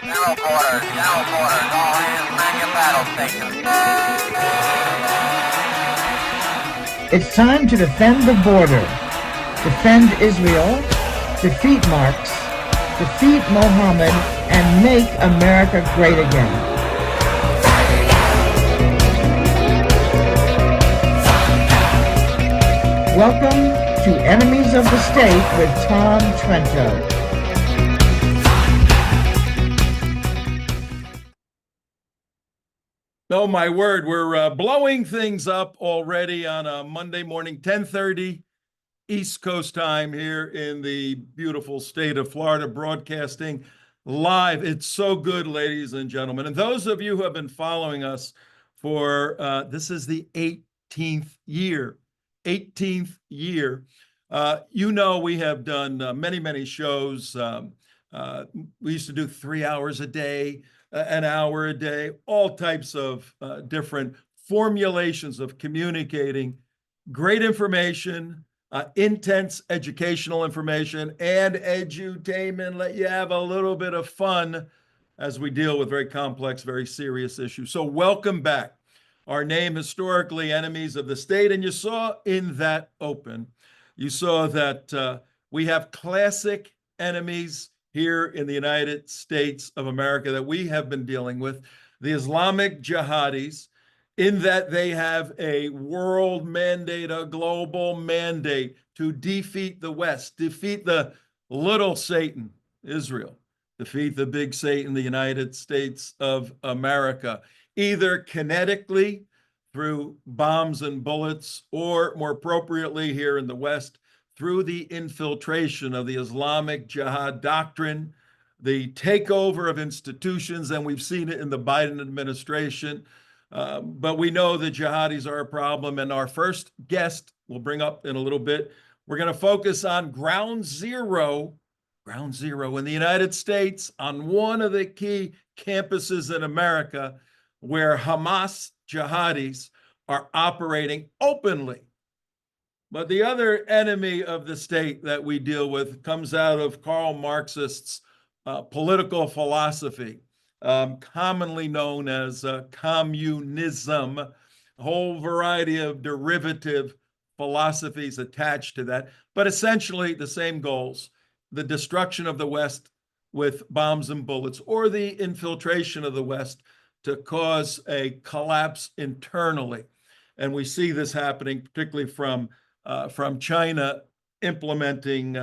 General quarters, all hands man your battle stations. It's time to defend the border, defend Israel, defeat Marx, defeat Mohammad, and make America great again. Welcome to Enemies of the State with Tom Trento. Oh, my word, we're blowing things up already on a Monday morning, 10:30 East Coast time here in the beautiful state of Florida, broadcasting live. It's so good, ladies and gentlemen. And those of you who have been following us for, this is the 18th year. You know, we have done many shows. We used to do 3 hours a day, an hour a day, all types of different formulations of communicating great information, intense educational information, and edutainment. Let you have a little bit of fun as we deal with very complex, very serious issues. So welcome back. Our name, historically, Enemies of the State. And you saw in that open, you saw that we have classic enemies here in the United States of America that we have been dealing with, the Islamic jihadis, in that they have a world mandate, a global mandate to defeat the West, defeat the little Satan, Israel, defeat the big Satan, the United States of America, either kinetically through bombs and bullets, or more appropriately here in the West, through the infiltration of the Islamic Jihad doctrine, the takeover of institutions, and we've seen it in the Biden administration. But we know the jihadis are a problem, and our first guest we'll bring up in a little bit. We're going to focus on ground zero in the United States, on one of the key campuses in America where HAMAS jihadis are operating openly. But the other enemy of the state that we deal with comes out of Karl Marx's political philosophy, commonly known as communism, a whole variety of derivative philosophies attached to that, but essentially the same goals: the destruction of the West with bombs and bullets, or the infiltration of the West to cause a collapse internally. And we see this happening particularly from China implementing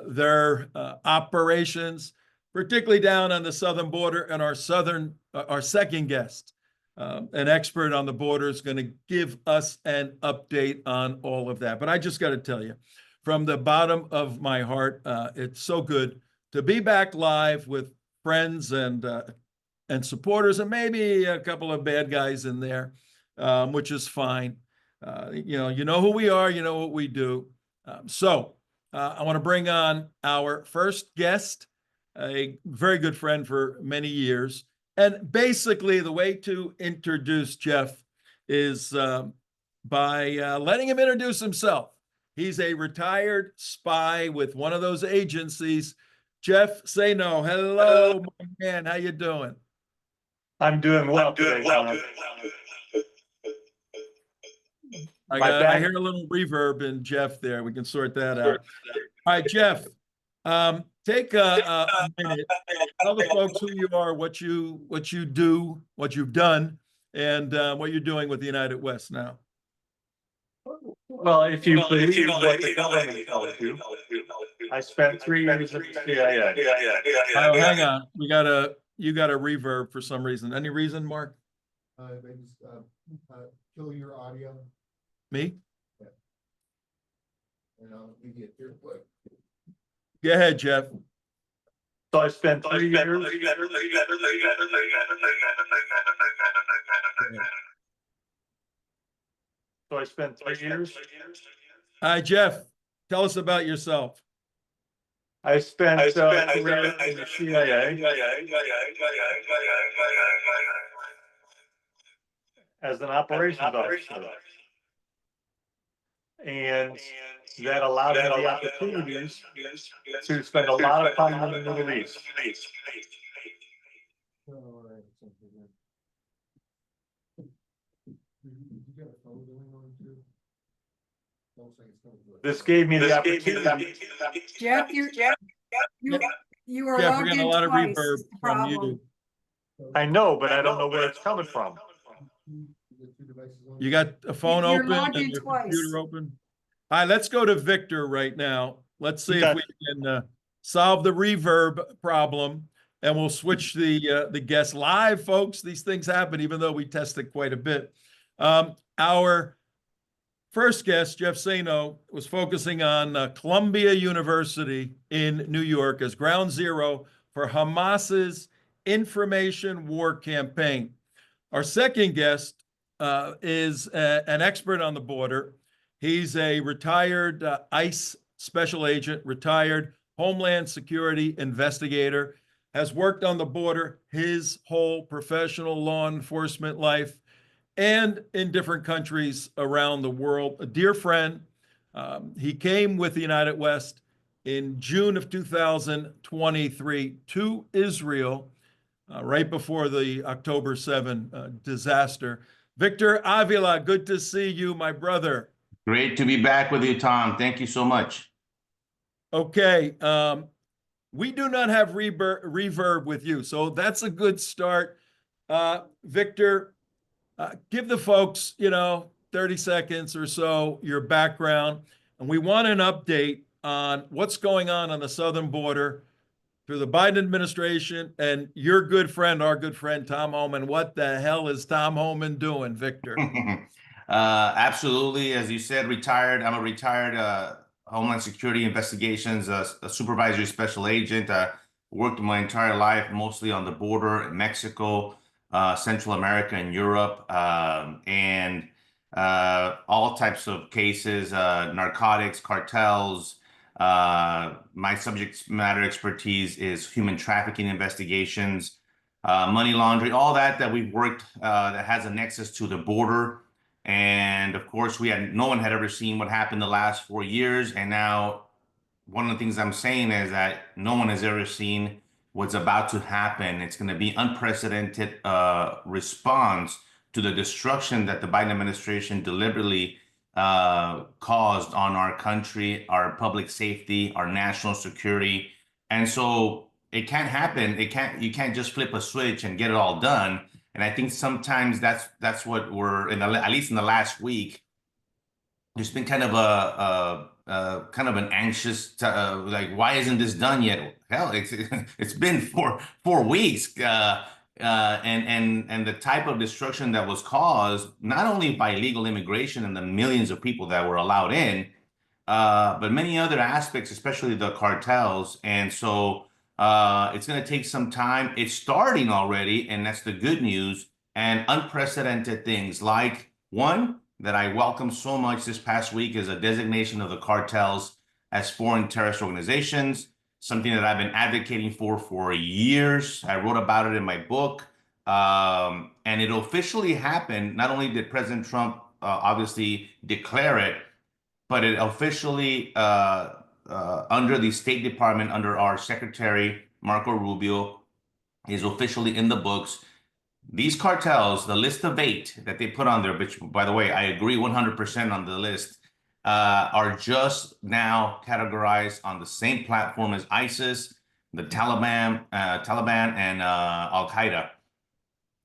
their operations, particularly down on the southern border. And our second guest, an expert on the border, is going to give us an update on all of that. But I just got to tell you, from the bottom of my heart, it's so good to be back live with friends and supporters, and maybe a couple of bad guys in there, which is fine. You know who we are, you know what we do. So I want to bring on our first guest, a very good friend for many years. And basically, the way to introduce Jeff is by letting him introduce himself. He's a retired spy with one of those agencies. Jeff Sanow, hello, my man. How you doing? I'm doing well today. I hear a little reverb in Jeff there. We can sort that out. All right, Jeff, take a minute. Tell the folks who you are, what you do, what you've done, and what you're doing with the United West now. Well, if you believe what the government tells you, I spent 3 years at the CIA. Oh, hang on. You got a reverb for some reason. Any reason, Mark? They just kill your audio. Me? Yeah. And I'll give you a here quick. Go ahead, Jeff. So I spent 3 years. So I spent 3 years. Hi, Jeff. Tell us about yourself. I spent 3 years in the CIA as an operations officer. And that allowed me the opportunities to spend a lot of time in the Middle East. This gave me the opportunity. Jeff, you were Jeff, we're logged getting a in lot of twice. reverb That's the from problem. you. I know, but I don't know where it's coming from. You got a phone You're open logged and in your twice. computer open? All right, let's go to Victor right now. Let's see if Okay. we can solve the reverb problem, and we'll switch the guests live, folks. These things happen, even though we tested quite a bit. Our first guest, Jeff Sanow, was focusing on Columbia University in New York as ground zero for Hamas's information war campaign. Our second guest is an expert on the border. He's a retired ICE special agent, retired Homeland Security investigator, has worked on the border his whole professional law enforcement life and in different countries around the world. A dear friend. He came with the United West in June of 2023 to Israel, right before the October 7 disaster. Victor Avila, good to see you, my brother. Great to be back with you, Tom. Thank you so much. Okay, we do not have reverb with you, so that's a good start. Victor, give the folks, 30 seconds or so, your background, and we want an update on what's going on the southern border through the Biden administration and your good friend, our good friend, Tom Homan. What the hell is Tom Homan doing, Victor? Absolutely. As you said, retired. I'm a retired Homeland Security Investigations, a supervisory special agent. Worked my entire life mostly on the border in Mexico, Central America, and Europe, and all types of cases, narcotics, cartels. My subject matter expertise is human trafficking investigations, money laundering, all that we've worked that has a nexus to the border. And of course, no one had ever seen what happened the last 4 years. And now one of the things I'm saying is that no one has ever seen what's about to happen. It's going to be unprecedented response to the destruction that the Biden administration deliberately caused on our country, our public safety, our national security. And so it can't happen. You can't just flip a switch and get it all done. And I think sometimes that's what we're at least in the last week. There's been kind of an anxious like, why isn't this done yet? Hell, it's been four weeks, and the type of destruction that was caused not only by illegal immigration and the millions of people that were allowed in, but many other aspects, especially the cartels. And so it's going to take some time. It's starting already, and that's the good news. And unprecedented things like one that I welcome so much this past week is a designation of the cartels as foreign terrorist organizations, something that I've been advocating for years. I wrote about it in my book, and it officially happened. Not only did President Trump obviously declare it, but it officially, under the State Department, under our Secretary, Marco Rubio, is officially in the books. These cartels, the list of 8 that they put on there, which, by the way, I agree 100% on the list, are just now categorized on the same platform as ISIS, the Taliban, and Al-Qaeda.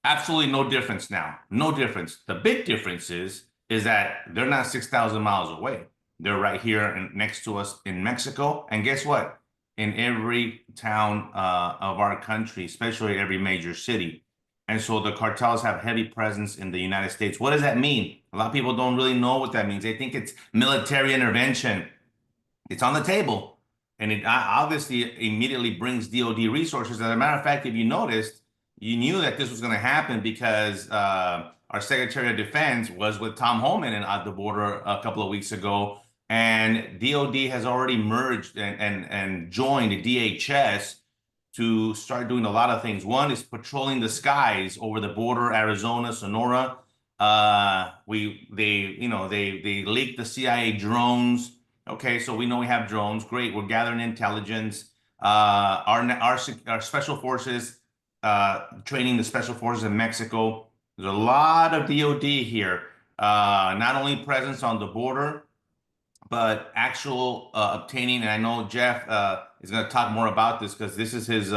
Absolutely no difference now. No difference. The big difference is that they're not 6,000 miles away. They're right here next to us in Mexico. And guess what? In every town of our country, especially every major city. And so the cartels have heavy presence in the United States. What does that mean? A lot of people don't really know what that means. They think it's military intervention. It's on the table. And it obviously immediately brings DOD resources. As a matter of fact, if you noticed, you knew that this was going to happen because our Secretary of Defense was with Tom Homan at the border a couple of weeks ago. And DOD has already merged and joined the DHS to start doing a lot of things. One is patrolling the skies over the border, Arizona, Sonora. They leaked the CIA drones. Okay, so we know we have drones. Great, we're gathering intelligence. Our special forces, training the special forces in Mexico. There's a lot of DOD here. Not only presence on the border, but actual obtaining, and I know Jeff is going to talk more about this because this is his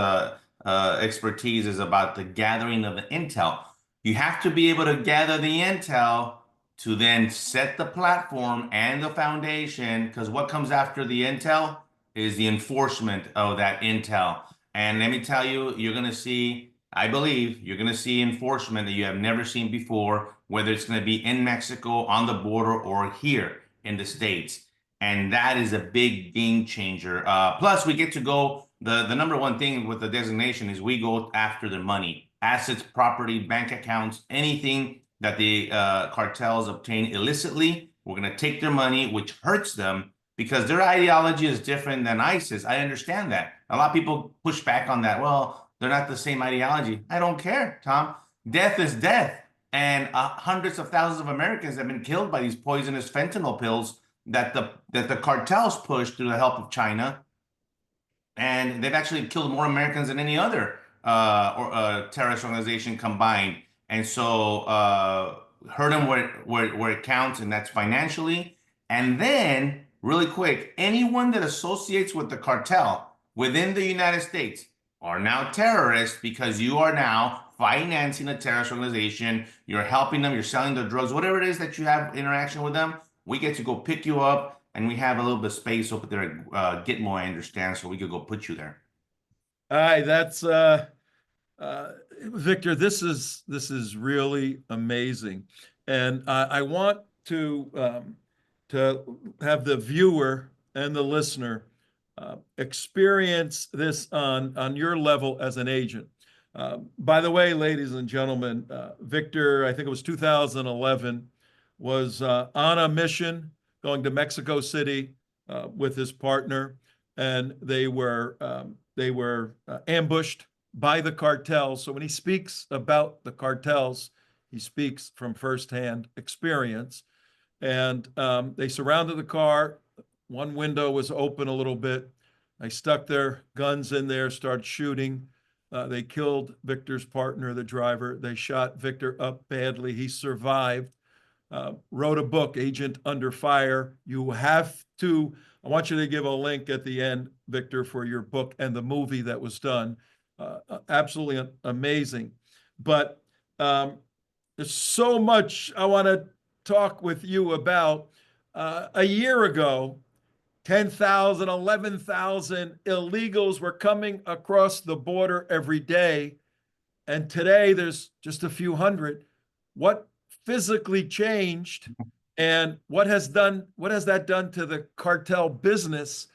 expertise, is about the gathering of the intel. You have to be able to gather the intel to then set the platform and the foundation, because what comes after the intel is the enforcement of that intel. And let me tell you, you're going to see, I believe, you're going to see enforcement that you have never seen before, whether it's going to be in Mexico, on the border, or here in the States. And that is a big game changer. Plus, we get to go, the number one thing with the designation is we go after the money, assets, property, bank accounts, anything that the cartels obtain illicitly. We're going to take their money, which hurts them because their ideology is different than ISIS. I understand that. A lot of people push back on that. Well, they're not the same ideology. I don't care, Tom. Death is death. And hundreds of thousands of Americans have been killed by these poisonous fentanyl pills that the cartels push through the help of China. And they've actually killed more Americans than any other terrorist organization combined. And so hurt them where it counts, and that's financially. And then, really quick, anyone that associates with the cartel within the United States are now terrorists because you are now financing a terrorist organization. You're helping them. You're selling their drugs. Whatever it is that you have interaction with them, we get to go pick you up, and we have a little bit of space over there at Gitmo, I understand, so we could go put you there. All right, that's Victor, this is really amazing, and I want to have the viewer and the listener experience this on your level as an agent. By the way, ladies and gentlemen, Victor, I think it was 2011, was on a mission going to Mexico City with his partner, and they were ambushed by the cartels. So when he speaks about the cartels, he speaks from firsthand experience. And they surrounded the car. One window was open a little bit. They stuck their guns in there, started shooting. They killed Victor's partner, the driver. They shot Victor up badly. He survived. Wrote a book, Agent Under Fire. I want you to give a link at the end, Victor, for your book and the movie that was done. Absolutely amazing. But there's so much I want to talk with you about. A year ago, 10,000, 11,000 illegals were coming across the border every day. And today there's just a few hundred. What physically changed, and what has that done to the cartel business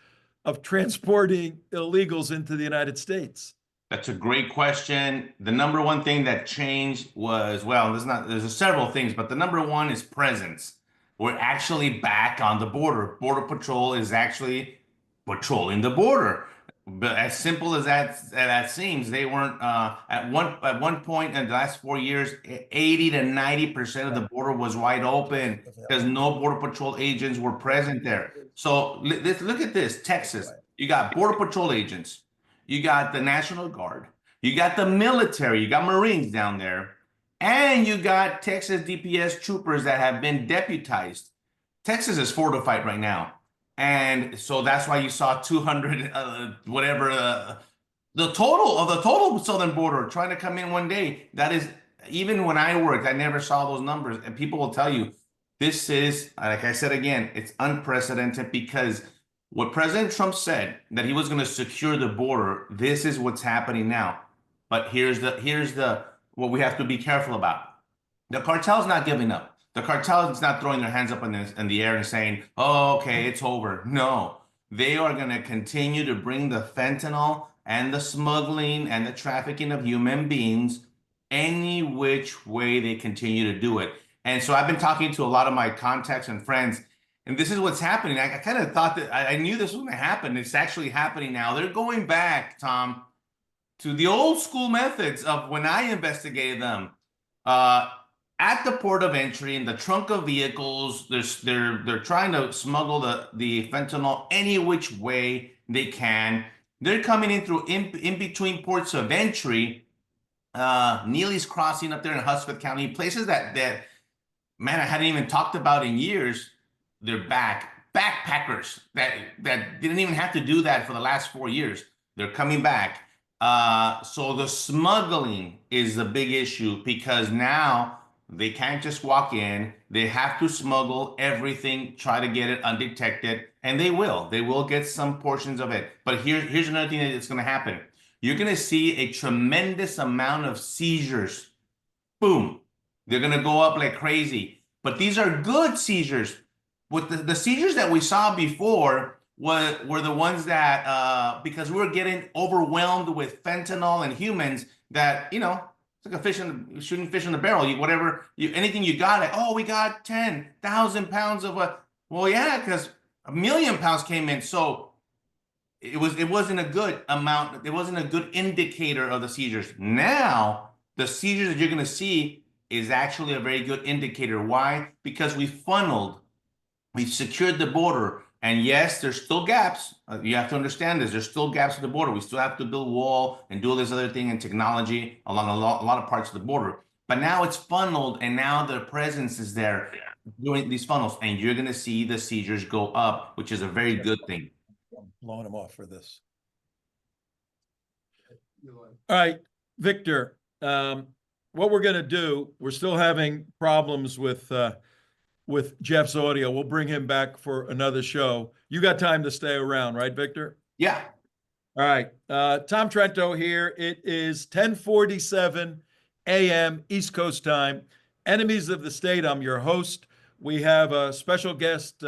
of transporting illegals into the United States? That's a great question. The number one thing that changed was, well, there's several things, but the number one is presence. We're actually back on the border. Border Patrol is actually patrolling the border. But as simple as that seems, they weren't at one point in the last 4 years, 80 to 90% of the border was wide open because no Border Patrol agents were present there. So let's look at this. Texas, you got Border Patrol agents, you got the National Guard, you got the military, you got Marines down there, and you got Texas DPS troopers that have been deputized. Texas is fortified right now. And so that's why you saw 200, the total southern border trying to come in one day. That is, even when I worked, I never saw those numbers. And people will tell you, this is, like I said again, it's unprecedented because what President Trump said, that he was going to secure the border, this is what's happening now. But here's what we have to be careful about. The cartel's not giving up. The cartel is not throwing their hands up in the air and saying, oh, okay, it's over. No, they are going to continue to bring the fentanyl and the smuggling and the trafficking of human beings any which way they continue to do it. And so I've been talking to a lot of my contacts and friends, and this is what's happening. I kind of thought that I knew this was going to happen. It's actually happening now. They're going back, Tom, to the old school methods of when I investigated them. At the port of entry, in the trunk of vehicles, they're trying to smuggle the fentanyl any which way they can. They're coming in through in between ports of entry, Neely's Crossing up there in Hudspeth County, places that man, I hadn't even talked about in years. They're back. backpackers that didn't even have to do that for the last 4 years. They're coming back. So the smuggling is the big issue because now they can't just walk in. They have to smuggle everything, try to get it undetected, and they will. They will get some portions of it. But here's another thing that's going to happen. You're going to see a tremendous amount of seizures. Boom. They're going to go up like crazy. But these are good seizures. With the seizures that we saw before were the ones that, because we were getting overwhelmed with fentanyl and humans that, you know, it's like shooting fish in the barrel. Anything you got, like, oh, we got 10,000 pounds of well, yeah, because 1 million pounds came in. So it wasn't a good amount. It wasn't a good indicator of the seizures. Now, the seizures that you're going to see is actually a very good indicator. Why? Because we've secured the border. And yes, there's still gaps. You have to understand this. There's still gaps at the border. We still have to build wall and do all this other thing and technology along a lot of parts of the border. But now it's funneled, and now the presence is there doing these funnels, and you're going to see the seizures go up, which is a very good thing. I'm blowing him off for this. You know, All right, Victor, what we're going to do, we're still having problems with Jeff's audio. We'll bring him back for another show. You got time to stay around, right, Victor? Yeah. All right. Tom Trento here. It is 10:47 a.m. East Coast time. Enemies of the State. I'm your host. We have a special guest,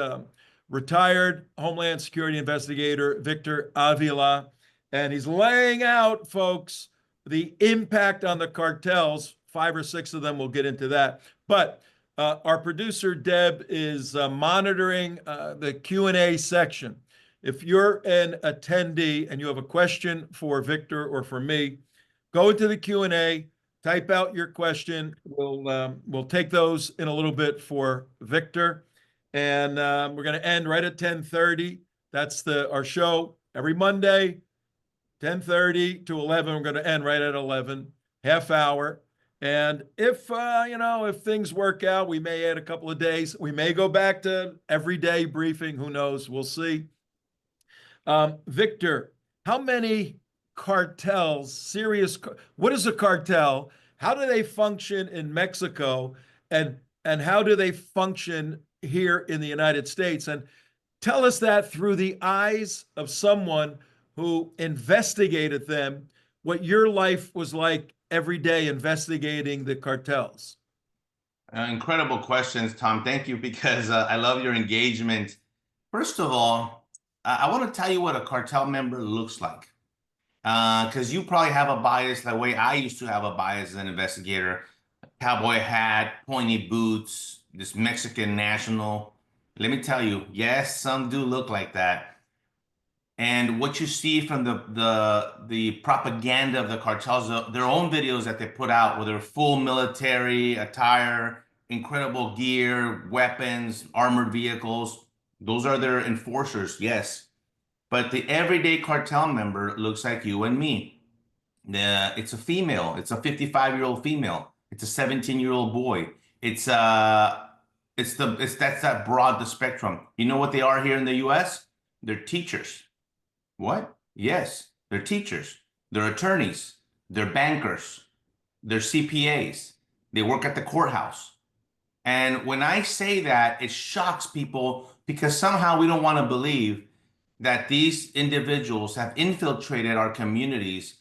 retired Homeland Security investigator, Victor Avila, and he's laying out, folks, the impact on the cartels. 5 or 6 of them, we'll get into that. But our producer, Deb, is monitoring the Q&A section. If you're an attendee and you have a question for Victor or for me, go into the Q&A, type out your question. We'll take those in a little bit for Victor. And we're going to end right at 10:30. That's our show every Monday, 10:30 to 11. We're going to end right at 11, half hour. And if, if things work out, we may add a couple of days. We may go back to everyday briefing. Who knows? We'll see. Victor, how many cartels, what is a cartel? How do they function in Mexico? And how do they function here in the United States? And tell us that through the eyes of someone who investigated them, what your life was like every day investigating the cartels. Incredible questions, Tom. Thank you, because I love your engagement. First of all, I want to tell you what a cartel member looks like, because you probably have a bias the way I used to have a bias as an investigator. Cowboy hat, pointy boots, this Mexican national. Let me tell you, yes, some do look like that. And what you see from the propaganda of the cartels, their own videos that they put out with their full military attire, incredible gear, weapons, armored vehicles, those are their enforcers, yes. But the everyday cartel member looks like you and me. It's a female. It's a 55-year-old female. It's a 17-year-old boy. That's that broad the spectrum. You know what they are here in the U.S.? They're teachers. What? Yes, they're teachers, they're attorneys, they're bankers, they're CPAs, they work at the courthouse. And when I say that, it shocks people because somehow we don't want to believe that these individuals have infiltrated our communities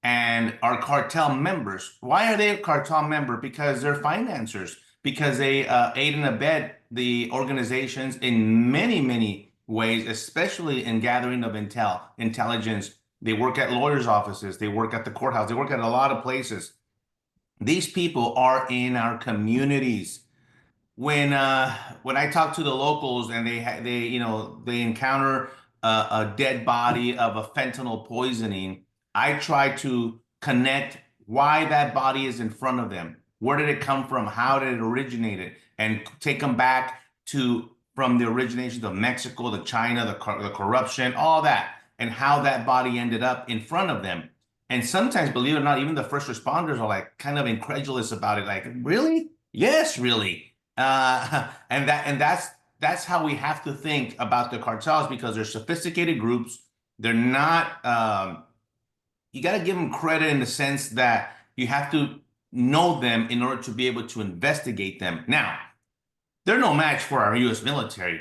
and are cartel members. Why are they a cartel member? Because they're financiers, because they aid and abet the organizations in many, many ways, especially in gathering of intelligence. They work at lawyers' offices. They work at the courthouse. They work at a lot of places. These people are in our communities. When I talk to the locals and they encounter a dead body of a fentanyl poisoning, I try to connect why that body is in front of them. Where did it come from? How did it originate? And take them back from the origination of Mexico, the China, the corruption, all that, and how that body ended up in front of them. And sometimes, believe it or not, even the first responders are like kind of incredulous about it. Like, really? Yes, really. And that's that's how we have to think about the cartels, because they're sophisticated groups. They're not, you got to give them credit in the sense that you have to know them in order to be able to investigate them. Now, they're no match for our U.S. military.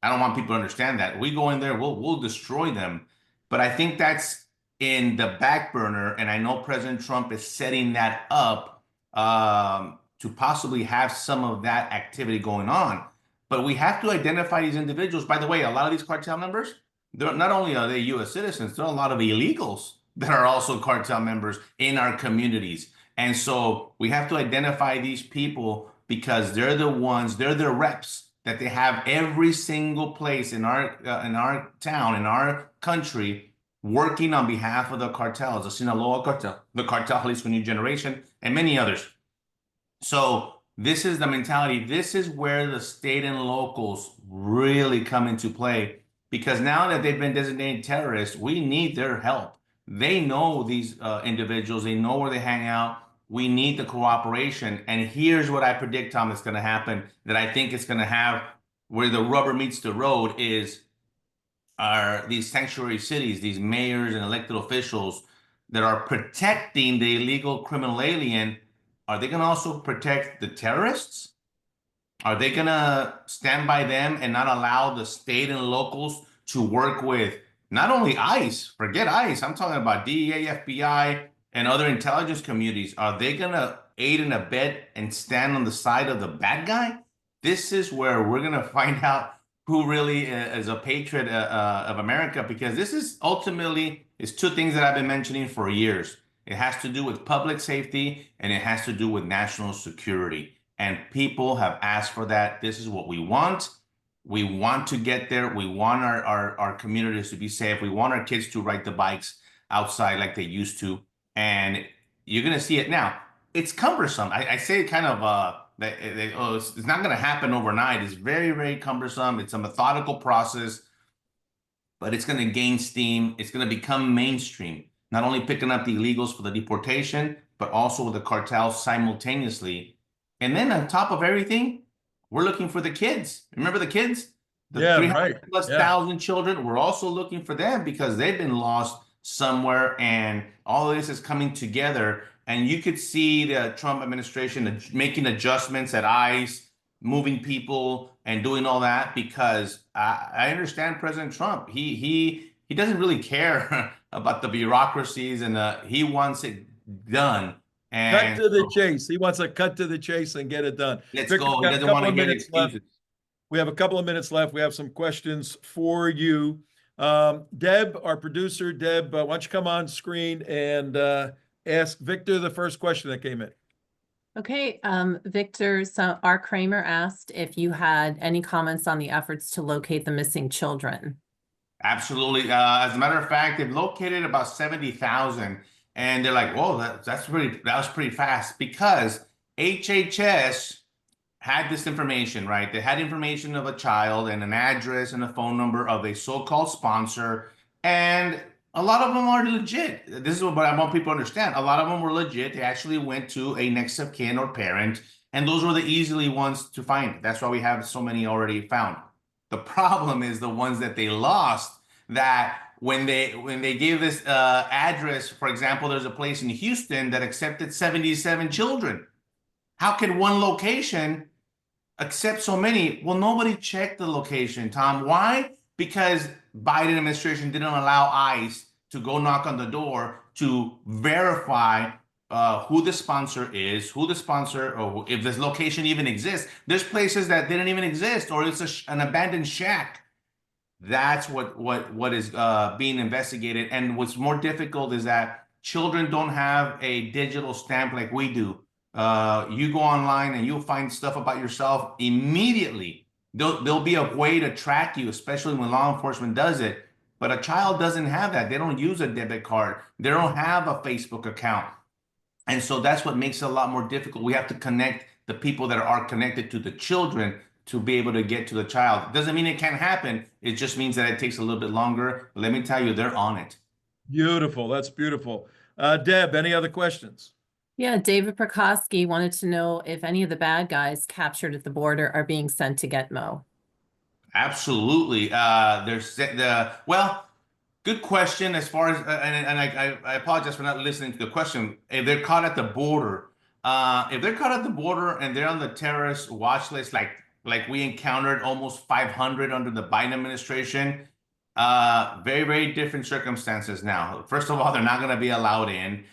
I don't want people to understand that. We go in there, we'll destroy them. But I think that's in the back burner, and I know President Trump is setting that up to possibly have some of that activity going on. But we have to identify these individuals. By the way, a lot of these cartel members, they're not only are they U.S. citizens, there are a lot of illegals that are also cartel members in our communities. And so we have to identify these people because they're the ones, they're the reps that they have every single place in our town, in our country, working on behalf of the cartels, the Sinaloa cartel, the Cartel Jalisco New Generation, and many others. So this is the mentality. This is where the state and locals really come into play, because now that they've been designated terrorists, we need their help. They know these individuals. They know where they hang out. We need the cooperation. And here's what I predict, Tom, that's going to happen, that I think it's going to have where the rubber meets the road is these sanctuary cities, these mayors and elected officials that are protecting the illegal criminal alien. Are they going to also protect the terrorists? Are they going to stand by them and not allow the state and locals to work with not only ICE, forget ICE, I'm talking about DEA, FBI, and other intelligence communities? Are they going to aid and abet and stand on the side of the bad guy? This is where we're going to find out who really is a patriot of America, because this is ultimately is two things that I've been mentioning for years. It has to do with public safety and it has to do with national security. And people have asked for that. This is what we want. We want to get there. We want our communities to be safe. We want our kids to ride the bikes outside like they used to. And you're going to see it now. It's cumbersome. I say kind of it's not going to happen overnight. It's very, very cumbersome. It's a methodical process, but it's going to gain steam. It's going to become mainstream, not only picking up the illegals for the deportation, but also with the cartels simultaneously. And then on top of everything, we're looking for the kids. Remember the kids? The 300,000+ children. We're also looking for them because they've been lost somewhere, and all of this is coming together. And you could see the Trump administration making adjustments at ICE, moving people and doing all that, because I understand President Trump. He doesn't really care about the bureaucracies, and he wants it done. And cut to the chase. He wants to cut to the chase and get it done. Let's Victor, go. He doesn't want to get excuses. We have a couple of minutes left. We have some questions for you. Deb, our producer, Deb, why don't you come on screen and ask Victor the first question that came in. Okay, Victor, so R. Kramer asked if you had any comments on the efforts to locate the missing children. Absolutely. As a matter of fact, they've located about 70,000, and they're like, "Whoa, that was pretty fast," because HHS had this information, right? They had information of a child and an address and a phone number of a so-called sponsor, and a lot of them are legit. This is what I want people to understand. A lot of them were legit. They actually went to a next of kin or parent, and those were the easily ones to find. That's why we have so many already found. The problem is the ones that they lost, that when they gave this address, for example, there's a place in Houston that accepted 77 children. How could one location accept so many? Well, nobody checked the location, Tom. Why? Because Biden administration didn't allow ICE to go knock on the door to verify who the sponsor is, who the sponsor, or if this location even exists. There's places that didn't even exist, or it's an abandoned shack. That's what is being investigated. And what's more difficult is that children don't have a digital stamp like we do. You go online and you'll find stuff about yourself immediately. There'll be a way to track you, especially when law enforcement does it. But a child doesn't have that. They don't use a debit card. They don't have a Facebook account. And so that's what makes it a lot more difficult. We have to connect the people that are connected to the children to be able to get to the child. It doesn't mean it can't happen. It just means that it takes a little bit longer. But let me tell you, they're on it. Beautiful. That's beautiful. Deb, any other questions? Yeah, David Prokosky wanted to know if any of the bad guys captured at the border are being sent to Gitmo. Absolutely. There's well, good question. As far as I apologize for not listening to the question. If they're caught at the border, if they're caught at the border and they're on the terrorist watch list, like we encountered almost 500 under the Biden administration, very, very different circumstances now. First of all, they're not going to be allowed in.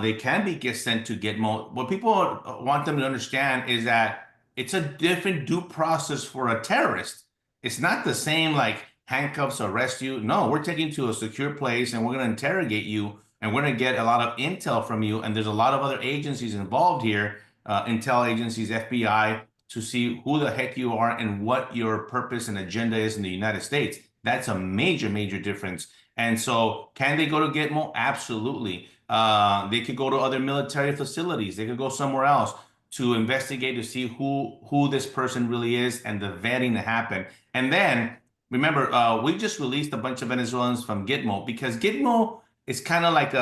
They can be get sent to Gitmo. What people want them to understand is that it's a different due process for a terrorist. It's not the same like handcuffs, arrest you. No, we're taking you to a secure place and we're going to interrogate you and we're going to get a lot of intel from you. And there's a lot of other agencies involved here, intel agencies, FBI, to see who the heck you are and what your purpose and agenda is in the United States. That's a major, major difference. And so can they go to Gitmo? Absolutely. They could go to other military facilities. They could go somewhere else to investigate to see who this person really is and the vetting to happen. And then remember, we just released a bunch of Venezuelans from Gitmo because Gitmo is kind of like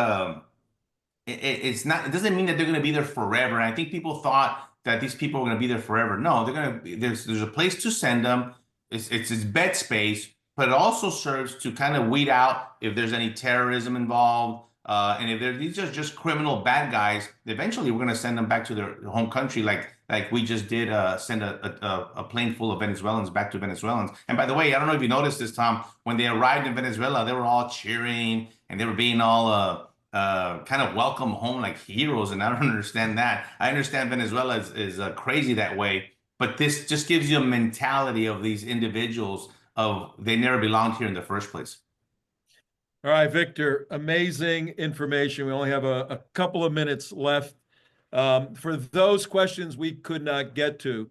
it's not. It doesn't mean that they're going to be there forever. And I think people thought that these people are going to be there forever. No, they're going to. There's a place to send them. It's bed space, but it also serves to kind of weed out if there's any terrorism involved. And if these are just criminal bad guys, eventually we're going to send them back to their home country, like we just did send a plane full of Venezuelans back to Venezuelans. And by the way, I don't know if you noticed this, Tom, when they arrived in Venezuela, they were all cheering and they were being all kind of welcome home like heroes. And I don't understand that. I understand Venezuela is crazy that way, but this just gives you a mentality of these individuals of they never belonged here in the first place. All right, Victor, amazing information. We only have a couple of minutes left. For those questions we could not get to,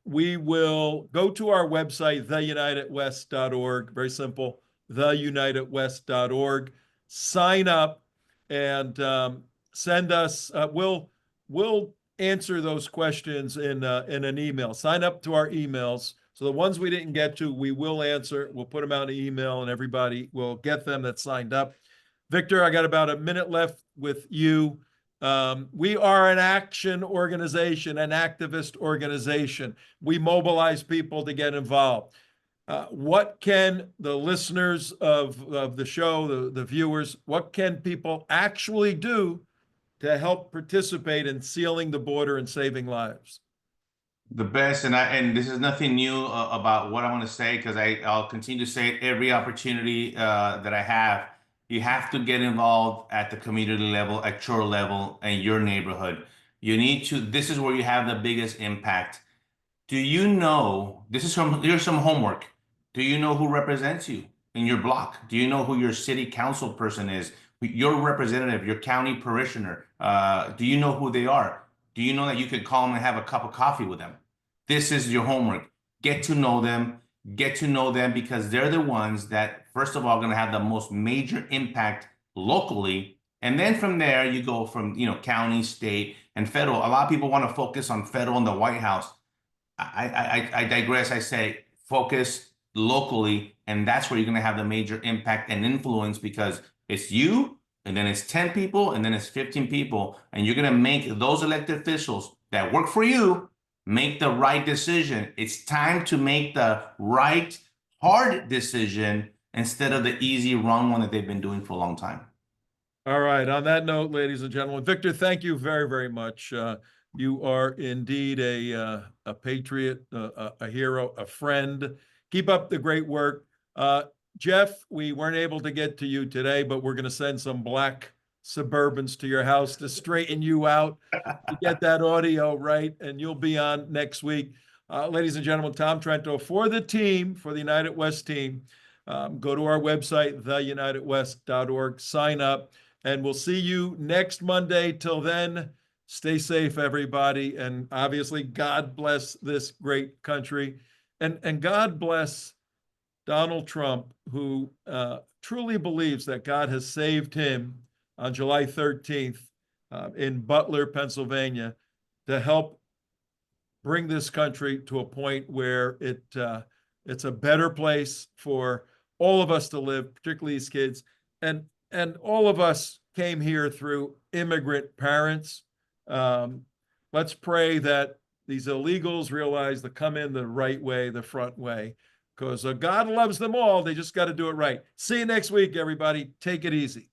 we will go to our website, theunitedwest.org. Very simple, theunitedwest.org. Sign up and send us. We'll answer those questions in an email. Sign up to our emails. So the ones we didn't get to, we will answer. We'll put them out in an email and everybody will get them that signed up. Victor, I got about a minute left with you. We are an action organization, an activist organization. We mobilize people to get involved. What can the listeners of the show, the viewers, what can people actually do to help participate in sealing the border and saving lives? The best, and this is nothing new about what I want to say because I'll continue to say it every opportunity that I have. You have to get involved at the community level, at your level, and your neighborhood. You need to. This is where you have the biggest impact. Do you know? Here's some homework. Do you know who represents you in your block? Do you know who your city council person is? Your representative, your county parishioner. Do you know who they are? Do you know that you could call them and have a cup of coffee with them? This is your homework. Get to know them. Get to know them because they're the ones that, first of all, are going to have the most major impact locally. And then from there, you go from, county, state, and federal. A lot of people want to focus on federal and the White House. I digress. I say focus locally, and that's where you're going to have the major impact and influence because it's you, and then it's 10 people, and then it's 15 people, and you're going to make those elected officials that work for you make the right decision. It's time to make the right, hard decision instead of the easy, wrong one that they've been doing for a long time. All right. On that note, ladies and gentlemen, Victor, thank you very, very much. You are indeed a patriot, a hero, a friend. Keep up the great work. Jeff, we weren't able to get to you today, but we're going to send some black Suburbans to your house to straighten you out, to get that audio right, and you'll be on next week. Ladies and gentlemen, Tom Trento for the team, for the United West team. Go to our website, theunitedwest.org, sign up, and we'll see you next Monday. Till then, stay safe, everybody, and obviously, God bless this great country, and God bless Donald Trump, who truly believes that God has saved him on July 13th in Butler, Pennsylvania, to help bring this country to a point where it's a better place for all of us to live, particularly these kids. And all of us came here through immigrant parents. Let's pray that these illegals realize to come in the right way, the front way, because God loves them all. They just got to do it right. See you next week, everybody. Take it easy.